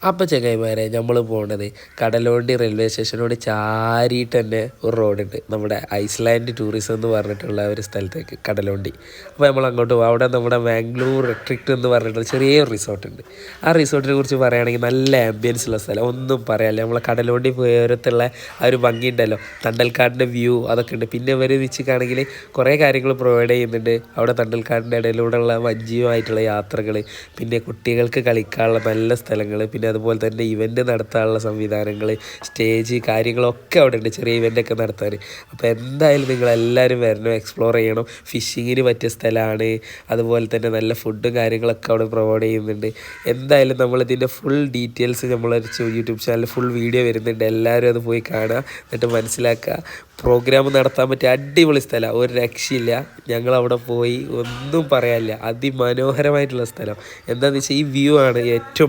അപ്പോൾ ചങ്ങായിമാരെ നമ്മൾ പോകേണ്ടത് കടലുണ്ടി റെയിൽവേ സ്റ്റേഷനോട് ചാരിയിട്ട് തന്നെ ഒരു റോഡുണ്ട്, നമ്മുടെ ഐസ്ലാൻഡ് ടൂറിസം എന്ന് പറഞ്ഞിട്ടുള്ള ഒരു സ്ഥലത്തേക്ക് കടലുണ്ടി. അപ്പോൾ നമ്മൾ അങ്ങോട്ട് പോകും. അവിടെ നമ്മുടെ മാംഗ്ലൂർ റെട്രിക്റ്റ് എന്ന് പറഞ്ഞിട്ടുള്ള ചെറിയൊരു റിസോർട്ടുണ്ട്. ആ റിസോർട്ടിനെ കുറിച്ച് പറയുകയാണെങ്കിൽ നല്ല ആംബിയൻസ് ഉള്ള സ്ഥലം, ഒന്നും പറയാനില്ല. നമ്മളെ കടലുണ്ടി പോയത്തുള്ള ആ ഒരു ഭംഗിയുണ്ടല്ലോ, തണ്ടൽക്കാടിൻ്റെ വ്യൂ അതൊക്കെ ഉണ്ട്. പിന്നെ ഇവർ വെച്ചിട്ടാണെങ്കിൽ കുറേ കാര്യങ്ങൾ പ്രൊവൈഡ് ചെയ്യുന്നുണ്ട്. അവിടെ തണ്ടൽക്കാടിൻ്റെ ഇടയിലൂടെയുള്ള വഞ്ചിയുമായിട്ടുള്ള യാത്രകൾ, പിന്നെ കുട്ടികൾക്ക് കളിക്കാനുള്ള നല്ല സ്ഥലങ്ങൾ, പിന്നെ അതുപോലെ തന്നെ ഇവൻ്റ് നടത്താനുള്ള സംവിധാനങ്ങൾ, സ്റ്റേജ് കാര്യങ്ങളൊക്കെ അവിടെ ഉണ്ട്, ചെറിയ ഇവൻ്റൊക്കെ നടത്താൻ. അപ്പോൾ എന്തായാലും നിങ്ങളെല്ലാവരും വരണം, എക്സ്പ്ലോർ ചെയ്യണം. ഫിഷിങ്ങിന് പറ്റിയ സ്ഥലമാണ്. അതുപോലെ തന്നെ നല്ല ഫുഡും കാര്യങ്ങളൊക്കെ അവിടെ പ്രൊവൈഡ് ചെയ്യുന്നുണ്ട്. എന്തായാലും നമ്മളിതിൻ്റെ ഫുൾ ഡീറ്റെയിൽസ് നമ്മളെ യൂട്യൂബ് ചാനലിൽ ഫുൾ വീഡിയോ വരുന്നുണ്ട്. എല്ലാവരും അത് പോയി കാണുക, എന്നിട്ട് മനസ്സിലാക്കുക. പ്രോഗ്രാം നടത്താൻ പറ്റിയ അടിപൊളി സ്ഥലമാണ്, ഒരു രക്ഷയില്ല. ഞങ്ങളവിടെ പോയി, ഒന്നും പറയാനില്ല, അതിമനോഹരമായിട്ടുള്ള സ്ഥലം. എന്താണെന്ന് വെച്ചാൽ ഈ വ്യൂ ആണ് ഏറ്റവും